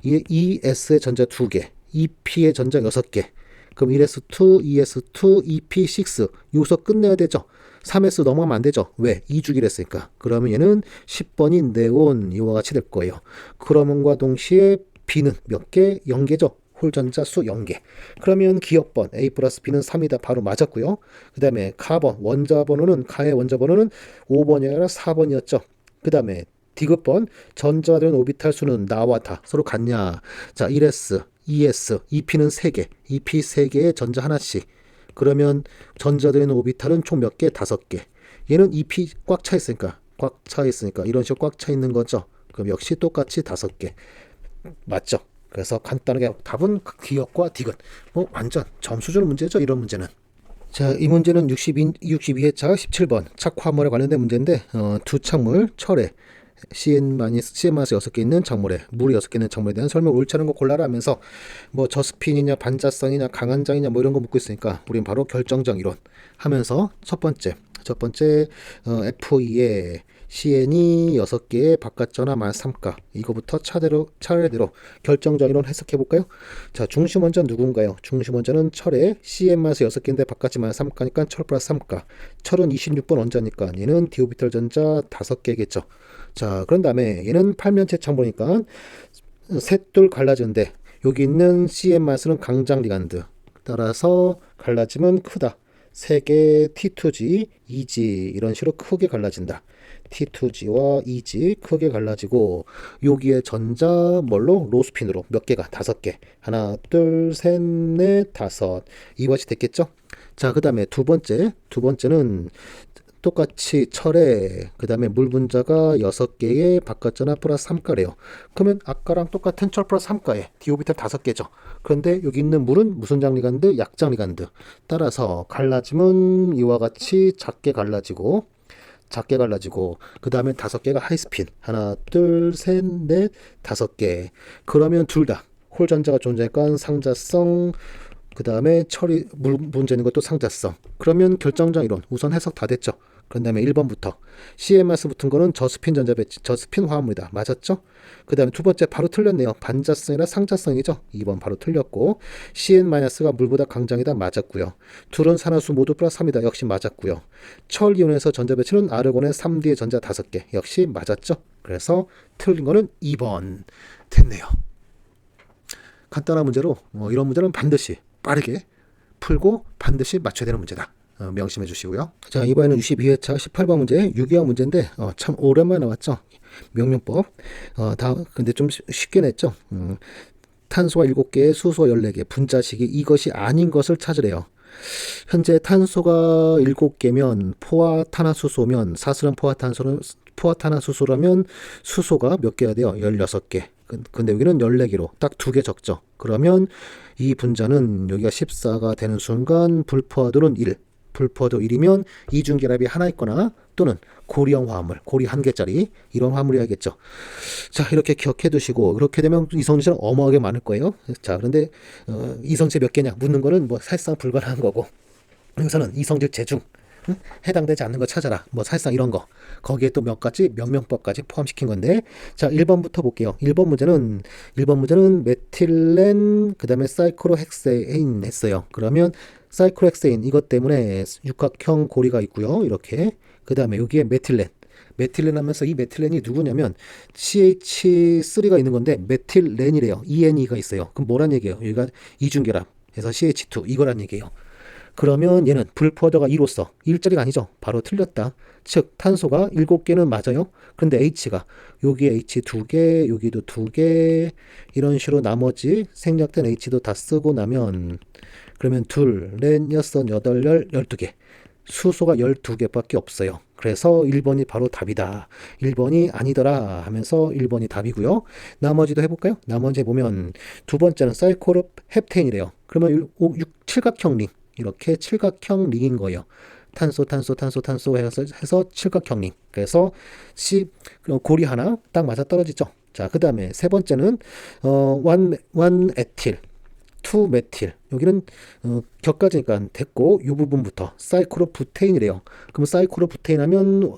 2S의 전자 2개, 2P의 전자 6개. 그럼 1S2, 2S2, 2P6 여기서 끝내야 되죠. 3S 넘어가면 안 되죠. 왜? 2주기를 했으니까. 그러면 얘는 10번이 네온 이와 같이 될 거예요. 그러면과 동시에 B는 몇 개? 0개죠. 홀전자 수 0개. 그러면 기억번 A 플러스 B는 3이다. 바로 맞았고요. 그 다음에 가의 원자 번호는 5번이 아니라 4번이었죠. 그 다음에 디귿번 전자된 오비탈 수는 나와 다 서로 같냐. 자 1S, 2S, 2P는 3개, 2P 3개에 전자 하나씩. 그러면 전자된 오비탈은 총 몇 개? 5개. 얘는 2P 꽉 차 있으니까 이런 식으로 꽉 차 있는 거죠. 그럼 역시 똑같이 5개. 맞죠? 그래서 간단하게 답은 기억과 디귿. 완전 점수 주는 문제죠. 이런 문제는. 자, 이 문제는 62회차 17번 착화물에 관련된 문제인데 두 착물 철에 CN-6개 있는 작물에 물이 6개 있는 작물에 대한 설명 옳지 않은 거 골라라 하면서 저스핀이냐 반자성이냐 강한장이냐 이런 거 묻고 있으니까 우린 바로 결정적 이론 하면서 첫 번째 F2의 CN이 6개의 바깥전화 마이너스 3가. 이거부터 차례대로 결정적으로 해석해 볼까요? 자, 중심 원자 누군가요? 중심 원자는 철의 CN 마이너스 6개인데 바깥이 마이너스 3가니까 철 플러스 3가. 철은 26번 원자니까 얘는 d 오비탈 전자 5개겠죠. 자, 그런 다음에 얘는 팔면체 창보니까 셋둘 갈라지는데 여기 있는 CN-는 강장 리간드. 따라서 갈라지면 크다. 3개 T2G, 2G 이런 식으로 크게 갈라진다. T2G와 2G 크게 갈라지고 여기에 전자 뭘로? 로스핀으로 몇 개가? 5개. 하나, 둘, 셋, 넷, 다섯. 이것이 됐겠죠? 자, 그 다음에 두 번째는 똑같이 철에 그 다음에 물 분자가 6개의 바깥전화 플러스 3가래요. 그러면 아까랑 똑같은 철 플러스 3가에 디오비탈 5개죠. 그런데 여기 있는 물은 무슨 장리간드? 약장리간드. 따라서 갈라지면 이와 같이 작게 갈라지고 그 다음에 5개가 하이스핀. 하나, 둘, 셋, 넷, 5개. 그러면 둘 다 홀전자가 존재하니까 상자성, 그 다음에 철이 물 문제 있는 것도 상자성. 그러면 결정적 이론 우선 해석 다 됐죠. 그 다음에 1번부터 CMS 붙은 거는 저스핀 전자 배치, 저스핀 화합물이다. 맞았죠? 그 다음에 두 번째 바로 틀렸네요. 반자성이라 상자성이죠. 2번 바로 틀렸고 CN-가 물보다 강장이다. 맞았고요. 둘은 산화수 모두 플러스 3이다. 역시 맞았고요. 철 이온에서 전자 배치는 아르곤의 3D의 전자 5개. 역시 맞았죠. 그래서 틀린 거는 2번 됐네요. 간단한 문제로 이런 문제는 반드시 빠르게 풀고 반드시 맞춰야 되는 문제다. 명심해 주시고요. 자, 이번에는 62회차 18번 문제 유기화 문제인데 참 오랜만에 나왔죠. 명령법. 근데 좀 쉽게 냈죠. 탄소가 7개, 수소 14개, 분자식이 이것이 아닌 것을 찾으래요. 현재 탄소가 7개면 포화탄화수소면 사슬은 포화탄화수소라면 수소가 몇 개가 돼요? 16개. 근데 여기는 14개로 딱 2개 적죠. 그러면 이 분자는 여기가 14가 되는 순간 불포화도는 1. 불포화도 1이면 이중결합이 하나 있거나 또는 고리형 화합물, 고리 1개짜리 이런 화합물이야겠죠. 자, 이렇게 기억해 두시고 그렇게 되면 이성질은 어마어마하게 많을 거예요. 자, 그런데 이성질 몇 개냐 묻는 거는 뭐 사실상 불가능한 거고 여기서는 이성질 재중 해당되지 않는 거 찾아라. 뭐 사실상 이런 거. 거기에 또 몇 가지 명명법까지 포함시킨 건데. 자, 1번부터 볼게요. 1번 문제는 메틸렌 그다음에 사이클로헥세인 했어요. 그러면 사이클로헥세인 이것 때문에 육각형 고리가 있고요. 이렇게. 그다음에 여기에 메틸렌 하면서 이 메틸렌이 누구냐면 CH3가 있는 건데 메틸렌이래요. ENE가 있어요. 그럼 뭐란 얘기예요? 여기가 이중결합 해서 CH2 이거란 얘기예요. 그러면 얘는 불포화도가 2로서 1짜리가 아니죠. 바로 틀렸다. 즉 탄소가 7개는 맞아요. 근데 H가 여기에 H 2개, 여기도 2개 이런 식으로 나머지 생략된 H도 다 쓰고 나면 그러면 둘, 넷, 여섯, 여덟, 12개. 수소가 12개밖에 없어요. 그래서 1번이 바로 답이다. 1번이 아니더라 하면서 1번이 답이고요. 나머지도 해볼까요? 나머지 보면 두 번째는 사이클로헵테인이래요. 그러면 7각형 링. 이렇게 칠각형 링인 거예요. 탄소 해서 칠각형 링. 그래서 고리 하나 딱 맞아 떨어지죠. 자, 그 다음에 세 번째는 1 에틸, 2 메틸. 여기는 격가지니까 됐고 이 부분부터 사이클로부테인이래요. 그럼 사이클로부테인 하면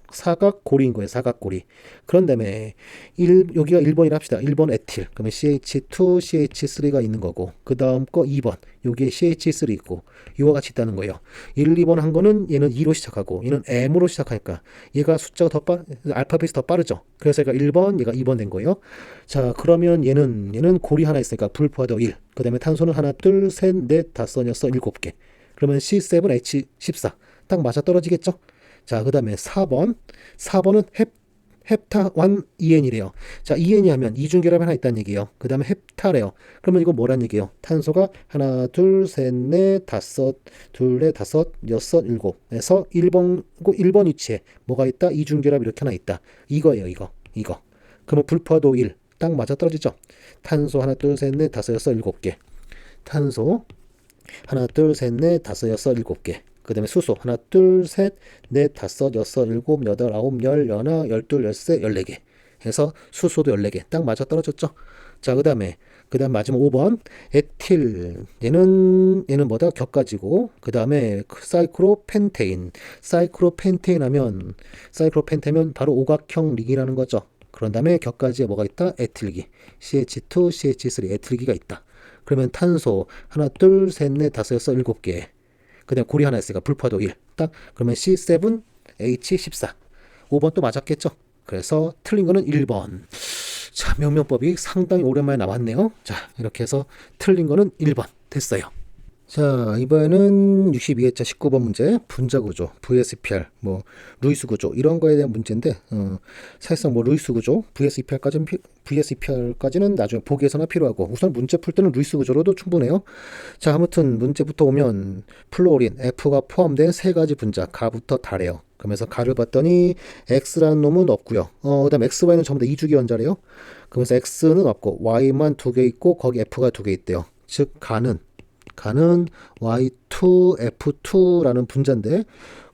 사각고리인 거예요. 사각고리. 그런 다음에 여기가 1번이라 합시다. 1번 에틸. 그러면 CH2, CH3가 있는 거고 그 다음 거 2번. 여기에 CH3 있고 이와 같이 있다는 거예요. 1, 2번 한 거는 얘는 2로 시작하고 얘는 M으로 시작하니까 얘가 숫자가 알파벳이 더 빠르죠. 그래서 얘가 1번, 얘가 2번 된 거예요. 자, 그러면 얘는 고리 하나 있으니까 불포화도 1. 그 다음에 탄소는 하나, 둘, 셋, 넷, 다섯, 여섯, 7개. 그러면 C7H14. 딱 맞아 떨어지겠죠? 자, 그 다음에 4번은 헵타1EN이래요. 자, EN이 하면 이중결합이 하나 있다는 얘기예요. 그 다음에 헵타래요. 그러면 이거 뭐란 얘기예요? 탄소가 하나, 둘, 셋, 넷, 다섯, 둘, 넷, 다섯, 여섯, 7에서 1번 위치에 뭐가 있다? 이중결합 이렇게 하나 있다. 이거예요, 이거. 그러면 불포화도 1. 딱 맞아 떨어지죠? 탄소 하나, 둘, 셋, 넷, 다섯, 여섯, 7개. 탄소 하나, 둘, 셋, 넷, 다섯, 여섯, 7개. 그 다음에 수소 하나, 둘, 셋, 넷, 다섯, 여섯, 7, 8, 9, 10, 11, 12, 13, 14개 해서 수소도 14개 딱 맞아 떨어졌죠. 자, 그 다음에 그 다음 마지막 5번 에틸. 얘는 뭐다? 격가지고 그 다음에 사이클로펜테인. 사이클로펜테인 하면 바로 오각형 링이라는 거죠. 그런 다음에 격가지에 뭐가 있다? 에틸기. CH2, CH3 에틸기가 있다. 그러면 탄소 하나 둘 셋 넷 다섯 여섯 일곱 개. 그 다음에 고리 하나 있으니까 불포도 1. 딱 그러면 C7H14. 5번 또 맞았겠죠? 그래서 틀린 거는 1번. 자, 명명법이 상당히 오랜만에 나왔네요. 자, 이렇게 해서 틀린 거는 1번 됐어요. 자, 이번에는 62회차 19번 문제, 분자구조, VSEPR, 루이스 구조 이런 거에 대한 문제인데 사실상 루이스 구조, VSEPR까지는 나중에 보기에서나 필요하고 우선 문제 풀 때는 루이스 구조로도 충분해요. 자, 아무튼 문제부터 오면 플로린 F가 포함된 세 가지 분자 가부터 다래요. 그러면서 가를 봤더니 X라는 놈은 없고요. 그 다음 X, Y는 전부 다 이주기 원자래요. 그러면서 X는 없고 Y만 두 개 있고 거기 F가 두 개 있대요. 즉 가는 Y2F2라는 분자인데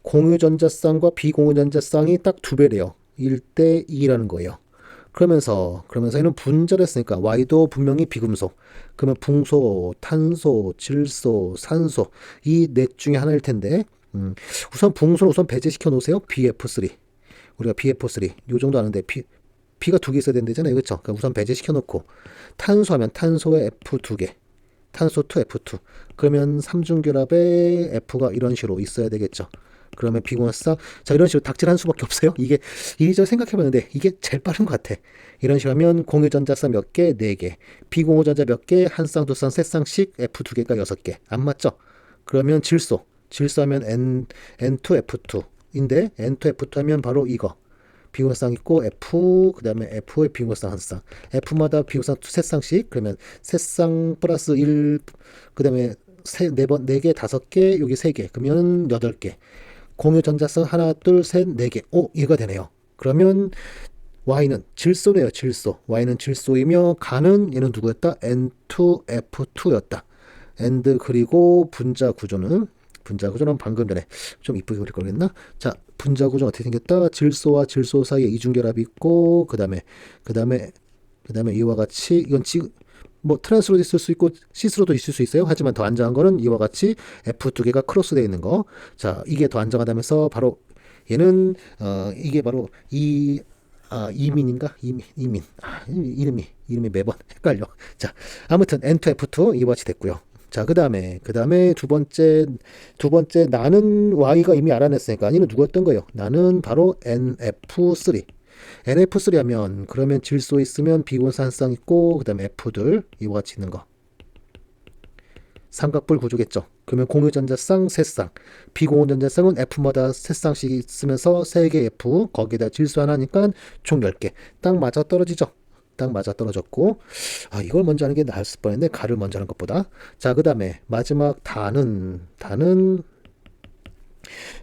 공유전자쌍과 비공유전자쌍이 딱 두 배래요. 1대 2라는 거예요. 그러면서 얘는 분자를 했으니까 Y도 분명히 비금속. 그러면 붕소, 탄소, 질소, 산소 이 넷 중에 하나일 텐데 우선 붕소는 배제시켜 놓으세요. BF3. 우리가 BF3 요 정도 아는데 B가 두 개 있어야 된다잖아요. 그렇죠? 그러니까 우선 배제시켜 놓고 탄소 하면 탄소에 F 두 개. 탄소 2, F2. 그러면 삼중결합에 F가 이런 식으로 있어야 되겠죠. 그러면 비공유전자 자 이런 식으로 닥칠한 수밖에 없어요. 이게 이리저리 생각해봤는데 이게 제일 빠른 것 같아. 이런 식으로 하면 공유전자쌍 몇 개? 4개. 비공유전자 몇 개? 한 쌍, 두 쌍, 세 쌍씩 F 2개가 6개. 안 맞죠? 그러면 질소하면 N2F2인데 N2F2 하면 바로 이거. 비공유전자쌍 있고 F 그 다음에 F의 비공유전자쌍 한 쌍. F마다 비공유전자쌍 세 쌍씩. 그러면 세 쌍 플러스 1 그 다음에 네 번, 4개, 5개, 여기 3개. 그러면 8개. 공유전자쌍 하나, 둘, 셋, 4개. 오, 이해가 되네요. 그러면 Y는 질소네요. 질소. Y는 질소이며 가는 얘는 누구였다? N2F2였다. and 그리고 분자 구조는 방금 전에 좀 이쁘게 그릴 거겠나? 자, 분자 구조는 어떻게 생겼다? 질소와 질소 사이에 이중결합이 있고 그다음에 이와 같이 이건 트랜스로도 있을 수 있고 시스로도 있을 수 있어요. 하지만 더 안정한 거는 이와 같이 F 두 개가 크로스되어 있는 거. 자, 이게 더 안정하다면서 바로 얘는 이게 바로 이민인가? 이민. 이름이 매번 헷갈려. 자, 아무튼 N2F2 이와 같이 됐고요. 자, 그다음에 두 번째 나는 Y가 이미 알아냈으니까 얘는 누구였던 거예요? 나는 바로 NF3. NF3 하면 그러면 질소 있으면 비공산쌍 있고 그다음에 F들 이와 같이 있는 거. 삼각뿔 구조겠죠. 그러면 공유전자쌍 3쌍, 비공유전자쌍은 F마다 3쌍씩 있으면서 3개 F, 거기에다 질소 하나니까 총 10개. 딱 맞아 떨어지죠. 딱 맞아 떨어졌고 이걸 먼저 하는 게 나을 뻔했네. 가를 먼저 하는 것보다. 자, 그 다음에 마지막 다는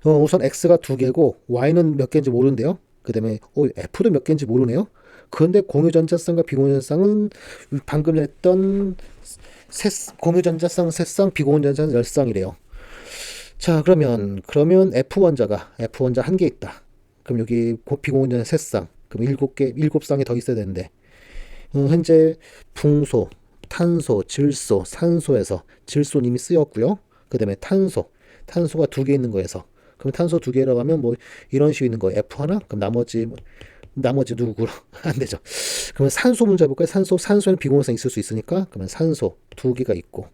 우선 X가 2개고 Y는 몇 개인지 모르는데요. 그 다음에 F도 몇 개인지 모르네요. 그런데 공유전자쌍과 비공유전자쌍은 방금 했던 공유전자쌍 3쌍, 비공유전자쌍 10쌍이래요. 자, 그러면 F 원자 1개 있다. 그럼 여기 비공유전자 3쌍. 그럼 7쌍이 더 있어야 되는데 현재 붕소, 탄소, 질소, 산소에서 질소는 이미 쓰였고요. 그 다음에 탄소가 2개 있는 거에서 그럼 탄소 2개라고 하면 이런 식으로 있는 거예요. F 하나? 그럼 나머지 누구로? 안 되죠. 그러면 산소 문제 해볼까요? 산소에는 비공유성 있을 수 있으니까 그러면 산소 2개가 있고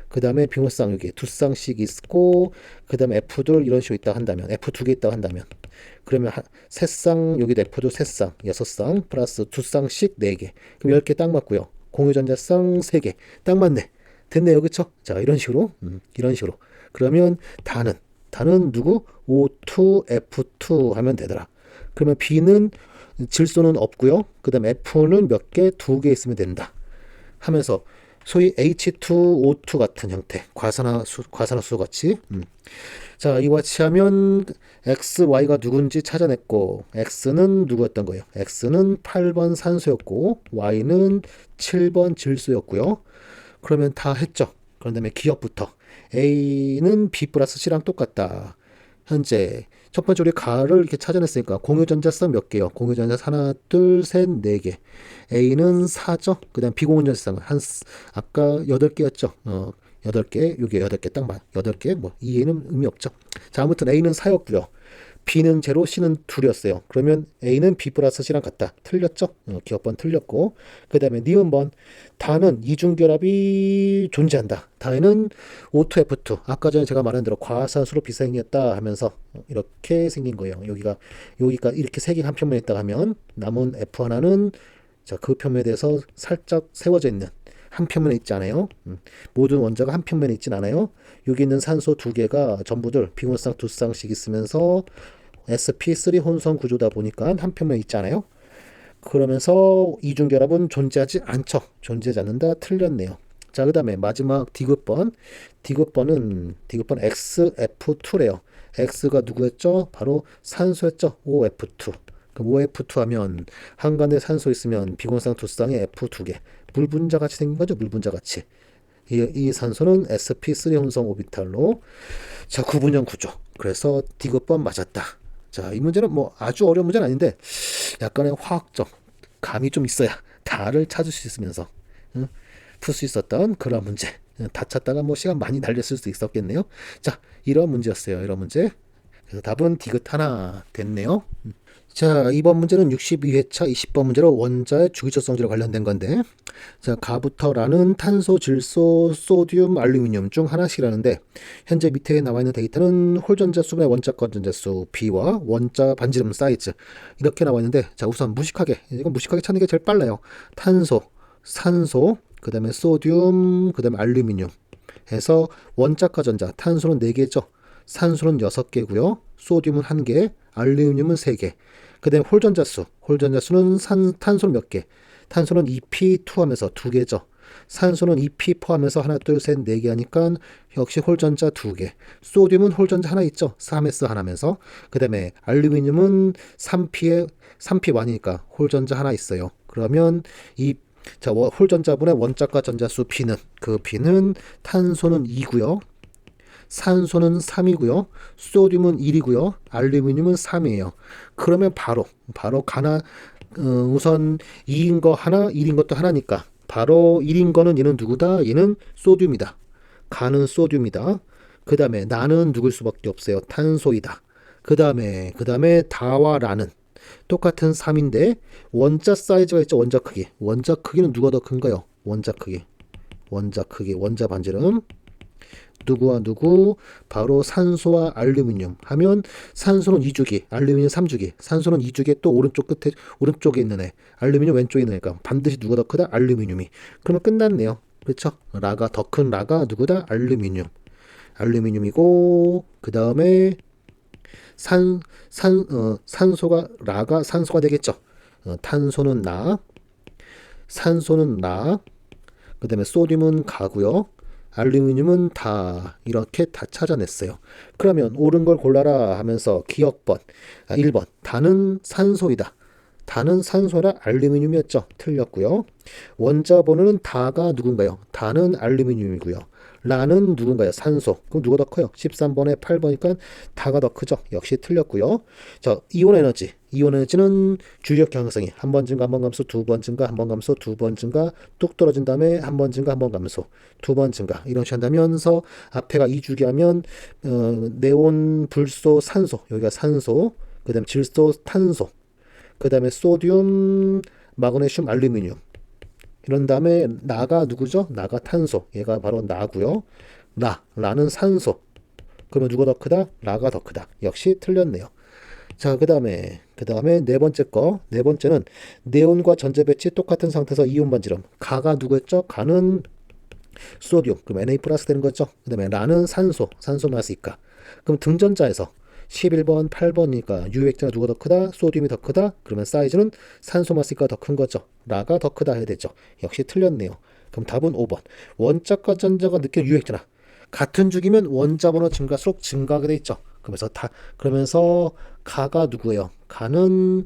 그 다음에 비공유성 여기 2쌍씩 있고 그 다음에 F들 이런 식으로 있다 한다면 F 2개 있다 한다면 그러면 3쌍 여기도 F도 3쌍 6쌍 플러스 2쌍씩 4개 그럼 10개 딱 맞고요. 공유전자쌍 3개 딱 맞네. 됐네요. 그쵸? 자, 이런 식으로 그러면 다는 누구? O2F2 하면 되더라. 그러면 B는 질소는 없고요. 그 다음에 F는 몇 개? 2개 있으면 된다. 하면서 소위 H2O2 같은 형태, 과산화수 같이. 자, 이와 같이 하면 X, Y가 누군지 찾아냈고 X는 누구였던 거예요? X는 8번 산소였고 Y는 7번 질소였고요. 그러면 다 했죠. 그런 다음에 기억부터 A는 B 플러스 C랑 똑같다. 현재 첫 번째 우리 가를 이렇게 찾아냈으니까 공유전자성 몇 개요? 공유전자 하나, 둘, 셋, 네 개. A는 4죠. 그다음 비공유전자성 아까 8개였죠. 8개, 요게 8개 딱 맞. 8개. 뭐 이해는 의미 없죠. 자, 아무튼 A는 4였고요. B는 제로, C는 2이었어요. 그러면 A는 B 플러스 C랑 같다. 틀렸죠? 기억번 틀렸고. 그 다음에 니은번. 다는 이중결합이 존재한다. 다에는 O2F2. 아까 전에 제가 말한 대로 과산수로 비생겼다 하면서 이렇게 생긴 거예요. 여기가 이렇게 세 개가 한 평면에 있다 하면 남은 F 하나는 자, 그 평면에 대해서 살짝 세워져 있는 한 평면에 있지 않아요? 모든 원자가 한 평면에 있진 않아요. 여기 있는 산소 두 개가 전부들 비공유성 두 쌍씩 있으면서 sp3 혼성 구조다 보니까 한 평면에 있지 않아요? 그러면서 이중결합은 존재하지 않죠. 존재하지 않는다. 틀렸네요. 자, 그 다음에 마지막 디귿번. 디귿번 XF2래요. X가 누구였죠? 바로 산소였죠. OF2. 그럼 OF2 하면 한간에 산소 있으면 비공유성 두 쌍에 F 두 개. 물 분자 같이 생긴 거죠. 물 분자 같이. 이 산소는 sp3 혼성 오비탈로 자, 구분형 구조. 그래서 디귿번 맞았다. 자, 이 문제는 뭐 아주 어려운 문제는 아닌데 약간의 화학적 감이 좀 있어야 다를 찾을 수 있으면서 풀 수 있었던 그런 문제. 다 찾다가 뭐 시간 많이 날렸을 수도 있었겠네요. 자, 이런 문제였어요. 이런 문제. 그래서 답은 디귿 하나 됐네요. 자, 이번 문제는 62회차 20번 문제로 원자의 주기적 성질에 관련된 건데, 자, 가부터 라는 탄소, 질소, 소듐, 알루미늄 중 하나씩이라는데, 현재 밑에 나와 있는 데이터는 홀전자 수분의 원자 건전자 수 B와 원자 반지름 사이즈 이렇게 나와 있는데, 자, 우선 이건 무식하게 찾는 게 제일 빨라요. 탄소, 산소, 그 다음에 소듐, 그 다음에 알루미늄 해서 원자과 전자, 탄소는 4개죠. 산소는 6개고요. 소듐은 1개, 알루미늄은 3개. 그 다음에 홀전자수는 탄소는 몇 개? 탄소는 2p2 하면서 2개죠. 산소는 2p 포함해서 하나, 둘, 셋, 4개 하니까 역시 홀전자 2개. 소듐은 홀전자 하나 있죠. 3s 하나면서. 그 다음에 알루미늄은 3p1이니까 홀전자 하나 있어요. 그러면 자, 홀전자분의 원자과 전자수 B는 탄소는 2고요. 산소는 3이고요. 소듐은 1이고요. 알루미늄은 3이에요. 그러면 바로 우선 2인 거 하나, 1인 것도 하나니까 바로 1인 거는 얘는 누구다? 얘는 소듐이다. 가는 소듐이다. 그 다음에 나는 누굴 수밖에 없어요. 탄소이다. 그 다음에 다와 라는 똑같은 3인데 원자 사이즈가 있죠. 원자 크기. 원자 크기는 누가 더 큰가요? 원자 크기, 원자 반지름. 누구와 누구? 바로 산소와 알루미늄 하면 산소는 2주기, 알루미늄 3주기. 산소는 2주기에 또 오른쪽에 있는 애. 알루미늄 왼쪽에 있는 애가 반드시 누가 더 크다? 알루미늄이. 그러면 끝났네요. 그렇죠? 라가 더 큰 라가 누구다? 알루미늄. 알루미늄이고 그 다음에 산소가 되겠죠. 탄소는 나, 산소는 나, 그 다음에 소듐은 가고요. 알루미늄은 다 이렇게 다 찾아냈어요. 그러면 옳은 걸 골라라 하면서 기억번 1번 다는 산소이다. 다는 산소라 알루미늄이었죠. 틀렸고요. 원자 번호는 다가 누군가요? 다는 알루미늄이고요. 라는 누군가요? 산소. 그럼 누가 더 커요? 13번에 8번이니까 다가 더 크죠. 역시 틀렸고요. 자, 이온 에너지는 주력 경향성이 한 번 증가, 한 번 감소, 두 번 증가, 한 번 감소, 두 번 증가, 뚝 떨어진 다음에 한 번 증가, 한 번 감소, 두 번 증가. 이런 식으로 한다면서 앞에가 2주기 하면 네온, 불소, 산소. 여기가 산소. 그 다음에 질소, 탄소. 그 다음에 소듐, 마그네슘, 알루미늄. 이런 다음에 나가 누구죠? 나가 탄소. 얘가 바로 나고요. 라는 산소. 그러면 누가 더 크다? 라가 더 크다. 역시 틀렸네요. 자, 그 다음에 네 번째 거. 네 번째는 네온과 전자 배치 똑같은 상태에서 이온 반지름. 가가 누구였죠? 가는 소듐. 그럼 Na 플러스 되는 거죠. 그 다음에 라는 산소 마스니까. 그럼 등전자에서 11번, 8번이니까 유액자가 누가 더 크다? 소듐이 더 크다? 그러면 사이즈는 산소 마스가 더 큰 거죠. 라가 더 크다 해야 되죠. 역시 틀렸네요. 그럼 답은 5번. 원자과 전자가 느끼는 유액자나 같은 주기면 원자 번호 증가수록 증가하게 돼 있죠. 그러면서 가가 누구예요? 가는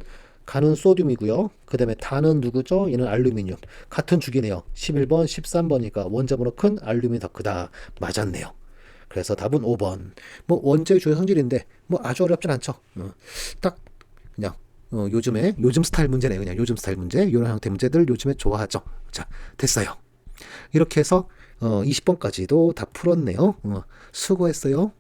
소듐이고요. 그 다음에 다는 누구죠? 얘는 알루미늄. 같은 주기네요. 11번, 13번이니까 원자 번호 큰 알루미늄이 더 크다. 맞았네요. 그래서 답은 5번. 뭐 원제의 주요 성질인데 뭐 아주 어렵진 않죠. 딱 그냥 요즘 스타일 문제네. 그냥 요즘 스타일 문제. 이런 형태 문제들 요즘에 좋아하죠. 자, 됐어요. 이렇게 해서 20번까지도 다 풀었네요. 수고했어요.